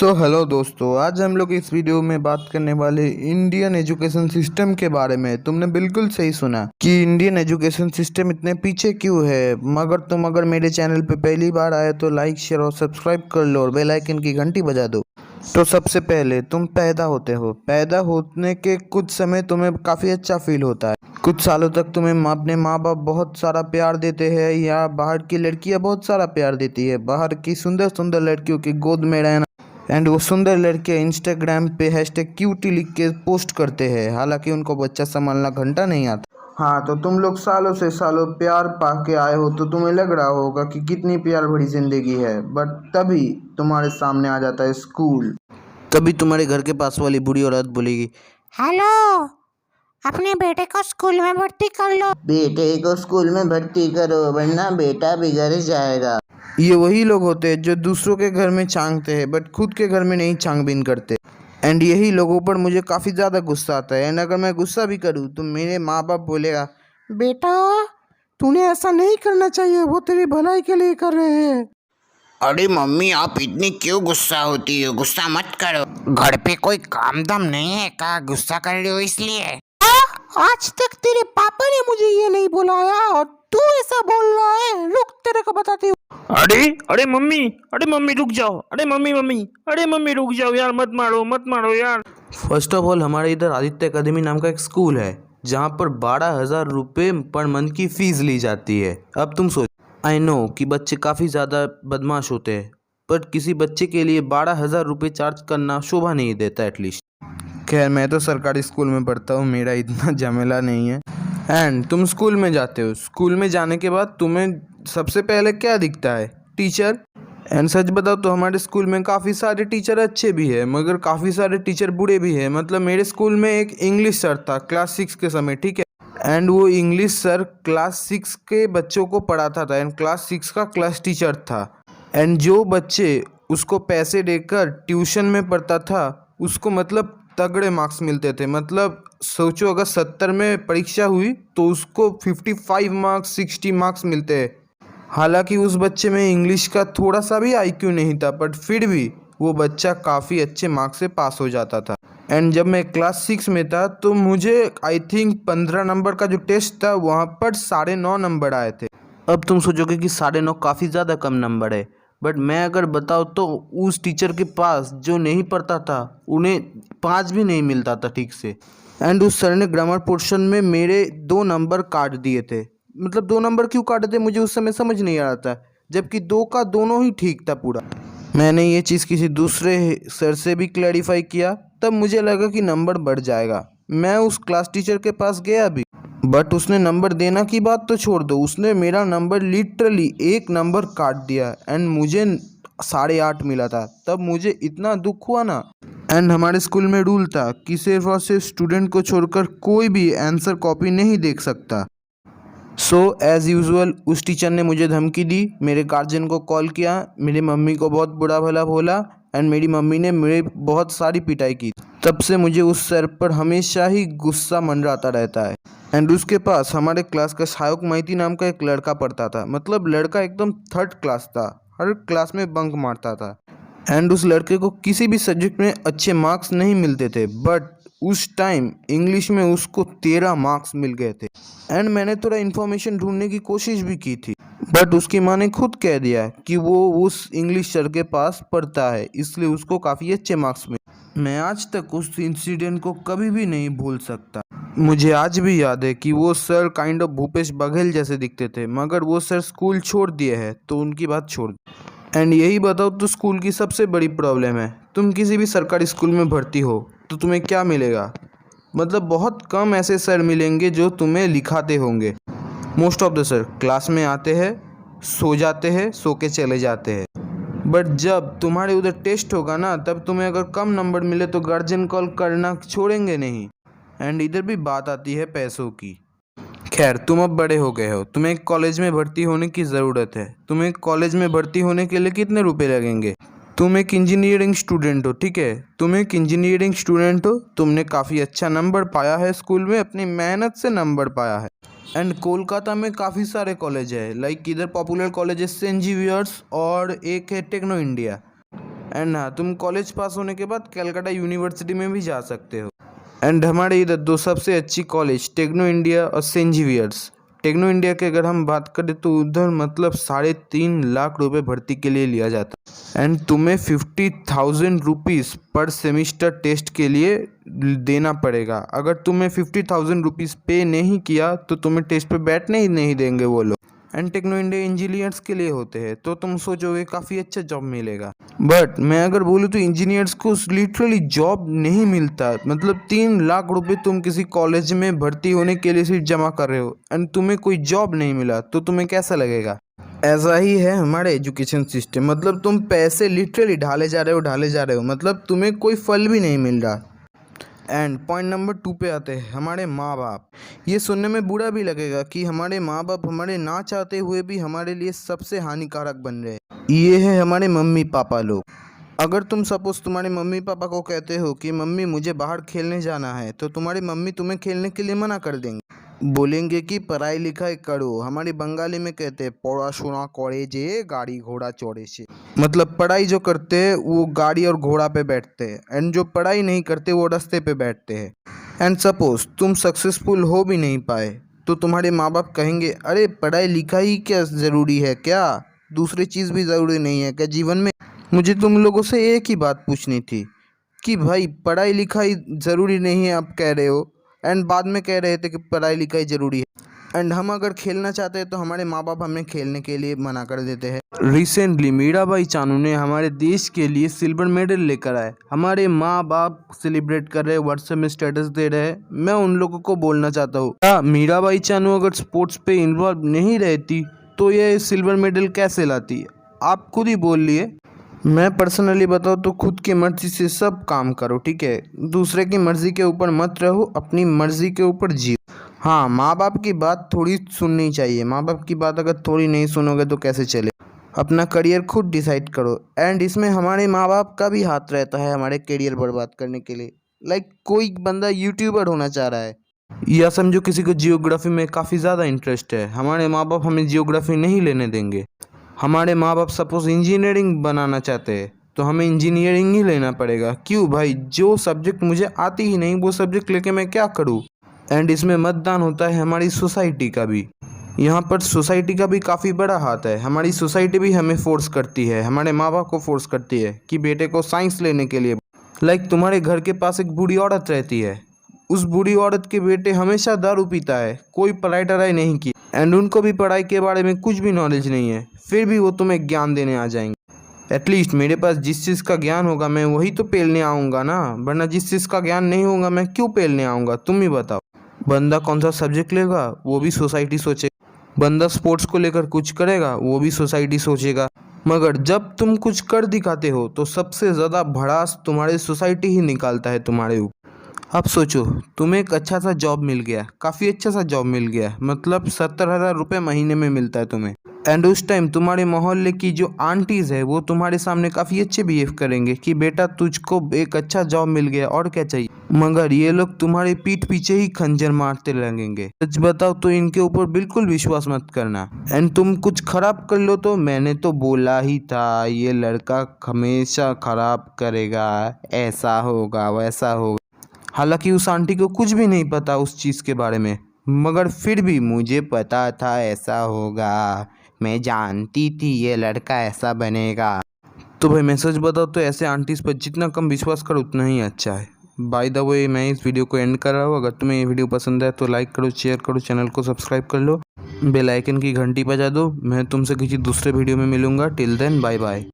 Hello दोस्तों, आज हम लोग इस वीडियो में बात करने वाले इंडियन एजुकेशन सिस्टम के बारे में। तुमने बिल्कुल सही सुना कि इंडियन एजुकेशन सिस्टम इतने पीछे क्यों है। मगर तुम अगर मेरे चैनल पे पहली बार आए तो लाइक शेयर और सब्सक्राइब कर लो और बेल आइकन की घंटी बजा दो। तो सबसे पहले तुम पैदा होते हो। पैदा होने के कुछ समय तुम्हें काफ़ी अच्छा फील होता है। कुछ सालों तक तुम्हें अपने माँ बाप बहुत सारा प्यार देते हैं, या बाहर की लड़कियाँ बहुत सारा प्यार देती है। बाहर की सुंदर सुंदर लड़कियों की गोद में रहना, एंड वो सुंदर लड़के इंस्टाग्राम पे हैशटैग क्यूटी लिख के पोस्ट करते हैं। हालांकि उनको बच्चा संभालना घंटा नहीं आता। हाँ, तो तुम लोग सालों से सालों प्यार पा के आए हो तो तुम्हें लग रहा होगा कि कितनी प्यार भरी जिंदगी है। बट तभी तुम्हारे सामने आ जाता है स्कूल। तभी तुम्हारे घर के पास वाली बूढ़ी औरत बोलेगी, हेलो, अपने बेटे को स्कूल में भर्ती कर लो। बेटे को स्कूल में भर्ती करो वरना बेटा बिगड़ जाएगा। ये वही लोग होते हैं जो दूसरों के घर में छांगते हैं बट खुद के घर में नहीं छांगबीन करते। एंड यही लोगों पर मुझे काफ़ी ज़्यादा गुस्सा आता है। एंड अगर मैं गुस्सा भी करूँ तो मेरे माँ बाप बोलेगा, बेटा, तूने ऐसा नहीं करना चाहिए, वो तेरी भलाई के लिए कर रहे हैं। अरे मम्मी, आप इतनी क्यों गुस्सा होती हो? गुस्सा मत करो। घर पे कोई काम धाम नहीं है का गुस्सा कर रहे हो इसलिए? आज तक तेरे पापा ने मुझे ये नहीं बुलाया और तू ऐसा बोल रहा है। रुक, तेरे को बताती हूँ। अरे मम्मी रुक जाओ। अरे मम्मी रुक जाओ यार, मत मारो यार। फर्स्ट ऑफ ऑल हमारे इधर आदित्य अकेडमी नाम का एक स्कूल है जहाँ पर 12,000 रुपये पर मंथ की फीस ली जाती है। अब तुम सोचो, आई नो कि बच्चे काफ़ी ज़्यादा बदमाश होते हैं, पर किसी बच्चे के लिए 12,000 रुपये चार्ज करना शोभा नहीं देता एटलीस्ट। खैर, मैं तो सरकारी स्कूल में पढ़ता हूँ, मेरा इतना झमेला नहीं है। एंड तुम स्कूल में जाते हो। स्कूल में जाने के बाद तुम्हें सबसे पहले क्या दिखता है? टीचर। एंड सच बताओ तो हमारे स्कूल में काफ़ी सारे टीचर अच्छे भी हैं, मगर काफ़ी सारे टीचर बुरे भी हैं। मतलब मेरे स्कूल में एक इंग्लिश सर था क्लास 6 के समय, ठीक है। एंड वो इंग्लिश सर क्लास 6 के बच्चों को पढ़ाता था एंड क्लास 6 का क्लास टीचर था। एंड जो बच्चे उसको पैसे देकर ट्यूशन में पढ़ता था उसको मतलब तगड़े मार्क्स मिलते थे। मतलब सोचो, अगर 70 में परीक्षा हुई तो उसको 55 मार्क्स 60 मार्क्स मिलते हैं। हालांकि उस बच्चे में इंग्लिश का थोड़ा सा भी आईक्यू नहीं था, बट फिर भी वो बच्चा काफ़ी अच्छे मार्क्स से पास हो जाता था। एंड जब मैं क्लास 6 में था तो मुझे आई थिंक 15 नंबर का जो टेस्ट था वहाँ पर 9.5 नंबर आए थे। अब तुम सोचोगे कि 9.5 काफ़ी ज़्यादा कम नंबर है, बट मैं अगर बताऊँ तो उस टीचर के पास जो नहीं पढ़ता था उन्हें 5 भी नहीं मिलता था ठीक से। एंड उस सर ने ग्रामर पोर्शन में मेरे 2 नंबर काट दिए थे। मतलब 2 नंबर क्यों काटे थे मुझे उस समय समझ नहीं आ रहा था, जबकि 2 का दोनों ही ठीक था पूरा। मैंने ये चीज़ किसी दूसरे सर से भी क्लैरिफाई किया, तब मुझे लगा कि नंबर बढ़ जाएगा। मैं उस क्लास टीचर के पास गया भी, बट उसने नंबर देना की बात तो छोड़ दो, उसने मेरा नंबर लिटरली 1 नंबर काट दिया एंड मुझे 8.5 मिला था। तब मुझे इतना दुख हुआ ना। एंड हमारे स्कूल में रूल था कि सिर्फ और सिर्फ स्टूडेंट को छोड़कर कोई भी आंसर कॉपी नहीं देख सकता। सो एज़ यूजुअल उस टीचर ने मुझे धमकी दी, मेरे गार्जियन को कॉल किया, मेरी मम्मी को बहुत बुरा भला बोला एंड मेरी मम्मी ने मेरे बहुत सारी पिटाई की। तब से मुझे उस सर पर हमेशा ही गुस्सा मंडराता रहता है। एंड उसके पास हमारे क्लास का शाहरुख माइती नाम का एक लड़का पढ़ता था। मतलब लड़का एकदम 3rd क्लास था, हर क्लास में बंक मारता था। एंड उस लड़के को किसी भी सब्जेक्ट में अच्छे मार्क्स नहीं मिलते थे, बट उस टाइम इंग्लिश में उसको 13 मार्क्स मिल गए थे। एंड मैंने थोड़ा इन्फॉर्मेशन ढूंढने की कोशिश भी की थी, बट उसकी माँ ने खुद कह दिया कि वो उस इंग्लिश सर के पास पढ़ता है, इसलिए उसको काफ़ी अच्छे मार्क्स मिले। मैं आज तक उस इंसिडेंट को कभी भी नहीं भूल सकता। मुझे आज भी याद है कि वो sir kind of Bhupesh Baghel जैसे दिखते थे, मगर वो सर स्कूल छोड़ दिए हैं तो उनकी बात छोड़। एंड यही बताओ तो स्कूल की सबसे बड़ी प्रॉब्लम है, तुम किसी भी सरकारी स्कूल में भर्ती हो तो तुम्हें क्या मिलेगा? मतलब बहुत कम ऐसे सर मिलेंगे जो तुम्हें लिखाते होंगे। Most of the sir class में आते हैं, सो जाते हैं, सो के चले जाते हैं। बट जब तुम्हारे उधर टेस्ट होगा ना, तब तुम्हें अगर कम नंबर मिले तो गार्जियन कॉल करना छोड़ेंगे नहीं। एंड इधर भी बात आती है पैसों की। खैर, तुम अब बड़े हो गए हो, तुम्हें एक कॉलेज में भर्ती होने की ज़रूरत है। तुम्हें कॉलेज में भर्ती होने के लिए कितने रुपए लगेंगे? तुम एक इंजीनियरिंग स्टूडेंट हो, ठीक है, तुम एक इंजीनियरिंग स्टूडेंट हो, तुमने काफ़ी अच्छा नंबर पाया है स्कूल में, अपनी मेहनत से नंबर पाया है। एंड कोलकाता में काफ़ी सारे कॉलेज है, लाइक इधर पॉपुलर कॉलेज है सेंट जेवियर्स और एक है टेक्नो इंडिया। एंड हाँ, तुम कॉलेज पास होने के बाद कलकत्ता यूनिवर्सिटी में भी जा सकते हो। एंड हमारे इधर दो सबसे अच्छी कॉलेज टेक्नो इंडिया और सेंट जेवियर्स। टेक्नो इंडिया की अगर हम बात करें तो उधर मतलब 3.5 लाख रुपए भर्ती के लिए लिया जाता है। एंड तुम्हें 50,000 रुपीज़ पर सेमिस्टर टेस्ट के लिए देना पड़ेगा। अगर तुम्हें 50,000 रुपीज़ पे नहीं किया तो तुम्हें टेस्ट पे बैठने ही नहीं देंगे वो लोग। एंड टेक्नो इंडिया इंजीनियर्स के लिए होते हैं, तो तुम सोचोगे काफ़ी अच्छा जॉब मिलेगा। बट मैं अगर बोलूँ तो इंजीनियर्स को लिटरली जॉब नहीं मिलता। मतलब 3 लाख रुपए तुम किसी कॉलेज में भर्ती होने के लिए सिर्फ जमा कर रहे हो एंड तुम्हें कोई जॉब नहीं मिला तो तुम्हें कैसा लगेगा। ऐसा ही है हमारे एजुकेशन सिस्टम। मतलब तुम पैसे लिटरली ढाले जा रहे हो, मतलब तुम्हें कोई फल भी नहीं मिल रहा। एंड पॉइंट नंबर 2 पे आते हैं हमारे माँ बाप। ये सुनने में बुरा भी लगेगा कि हमारे माँ बाप हमारे ना चाहते हुए भी हमारे लिए सबसे हानिकारक बन रहे हैं। ये है हमारे मम्मी पापा लोग। अगर तुम सपोज तुम्हारे मम्मी पापा को कहते हो कि मम्मी मुझे बाहर खेलने जाना है, तो तुम्हारी मम्मी तुम्हें खेलने के लिए मना कर देंगे, बोलेंगे कि पढ़ाई लिखाई करो। हमारी बंगाली में कहते हैं पढ़ाशुना करे जे गाड़ी घोड़ा चढ़े से। मतलब पढ़ाई जो करते हैं वो गाड़ी और घोड़ा पे बैठते हैं एंड जो पढ़ाई नहीं करते वो रास्ते पे बैठते हैं। एंड सपोज तुम सक्सेसफुल हो भी नहीं पाए तो तुम्हारे माँ बाप कहेंगे अरे पढ़ाई लिखाई क्या ज़रूरी है, क्या दूसरी चीज़ भी ज़रूरी नहीं है क्या जीवन में। मुझे तुम लोगों से एक ही बात पूछनी थी कि भाई पढ़ाई लिखाई ज़रूरी नहीं है आप कह रहे हो एंड बाद में कह रहे थे कि पढ़ाई लिखाई ज़रूरी है। एंड हम अगर खेलना चाहते हैं तो हमारे माँ बाप हमें खेलने के लिए मना कर देते हैं। रिसेंटली मीराबाई चानू ने हमारे देश के लिए सिल्वर मेडल लेकर आए। हमारे माँ बाप सेलिब्रेट कर रहे हैं, व्हाट्सएप में स्टेटस दे रहे हैं। मैं उन लोगों को बोलना चाहता हूँ, क्या मीराबाई चानू अगर स्पोर्ट्स पे इन्वॉल्व नहीं रहती तो ये सिल्वर मेडल कैसे लाती? आप खुद ही बोल लिए। मैं पर्सनली बताऊँ तो खुद की मर्जी से सब काम करो, ठीक है? दूसरे की मर्जी के ऊपर मत रहो, अपनी मर्जी के ऊपर जियो। हाँ, माँ बाप की बात थोड़ी सुननी चाहिए। माँ बाप की बात अगर थोड़ी नहीं सुनोगे तो कैसे चले। अपना करियर खुद डिसाइड करो। एंड इसमें हमारे माँ बाप का भी हाथ रहता है हमारे करियर बर्बाद करने के लिए। लाइक कोई बंदा यूट्यूबर होना चाह रहा है, या समझो किसी को जियोग्राफी में काफ़ी ज़्यादा इंटरेस्ट है, हमारे माँ बाप हमें जियोग्राफी नहीं लेने देंगे। हमारे माँ बाप सपोज इंजीनियरिंग बनाना चाहते हैं तो हमें इंजीनियरिंग ही लेना पड़ेगा। क्यों भाई, जो सब्जेक्ट मुझे आती ही नहीं वो सब्जेक्ट लेके मैं क्या करूँ। एंड इसमें मतदान होता है हमारी सोसाइटी का भी। यहाँ पर सोसाइटी का भी काफ़ी बड़ा हाथ है। हमारी सोसाइटी भी हमें फोर्स करती है, हमारे माँ बाप को फोर्स करती है कि बेटे को साइंस लेने के लिए। लाइक तुम्हारे घर के पास एक बूढ़ी औरत रहती है, उस बूढ़ी औरत के बेटे हमेशा दारू पीता है, कोई पढ़ाई टढ़ाई नहीं की एंड उनको भी पढ़ाई के बारे में कुछ भी नॉलेज नहीं है, फिर भी वो तुम्हें ज्ञान देने आ जाएंगे। एटलीस्ट मेरे पास जिस चीज़ का ज्ञान होगा मैं वही तो पेलने आऊँगा ना, वरना जिस चीज़ का ज्ञान नहीं होगा मैं क्यों पेलने आऊँगा, तुम ही बताओ। बंदा कौन सा सब्जेक्ट लेगा वो भी सोसाइटी सोचेगा, बंदा स्पोर्ट्स को लेकर कुछ करेगा वो भी सोसाइटी सोचेगा। मगर जब तुम कुछ कर दिखाते हो तो सबसे ज़्यादा भड़ास तुम्हारे सोसाइटी ही निकालता है तुम्हारे ऊपर। अब सोचो, तुम्हें एक अच्छा सा जॉब मिल गया, काफ़ी अच्छा सा जॉब मिल गया, मतलब 70,000 रुपये महीने में मिलता है तुम्हें। एंड उस टाइम तुम्हारे मोहल्ले की जो आंटीज़ है वो तुम्हारे सामने काफ़ी अच्छे बिहेव करेंगे कि बेटा तुझको एक अच्छा जॉब मिल गया और क्या चाहिए। मगर ये लोग तुम्हारे पीठ पीछे ही खंजर मारते लगेंगे। सच बताओ तो इनके ऊपर बिल्कुल विश्वास मत करना। एंड तुम कुछ खराब कर लो तो मैंने तो बोला ही था ये लड़का हमेशा खराब करेगा, ऐसा होगा वैसा होगा। हालांकि उस आंटी को कुछ भी नहीं पता उस चीज़ के बारे में, मगर फिर भी मुझे पता था ऐसा होगा, मैं जानती थी ये लड़का ऐसा बनेगा। तो भाई मैं सच बताऊँ तो ऐसे आंटीज़ पर जितना कम विश्वास करो उतना ही अच्छा है। बाय द वे मैं इस वीडियो को एंड कर रहा हूँ। अगर तुम्हें ये वीडियो पसंद है तो लाइक करो, शेयर करो, चैनल को सब्सक्राइब कर लो, बेल आइकन की घंटी बजा दो। मैं तुमसे किसी दूसरे वीडियो में मिलूँगा। Till then bye bye.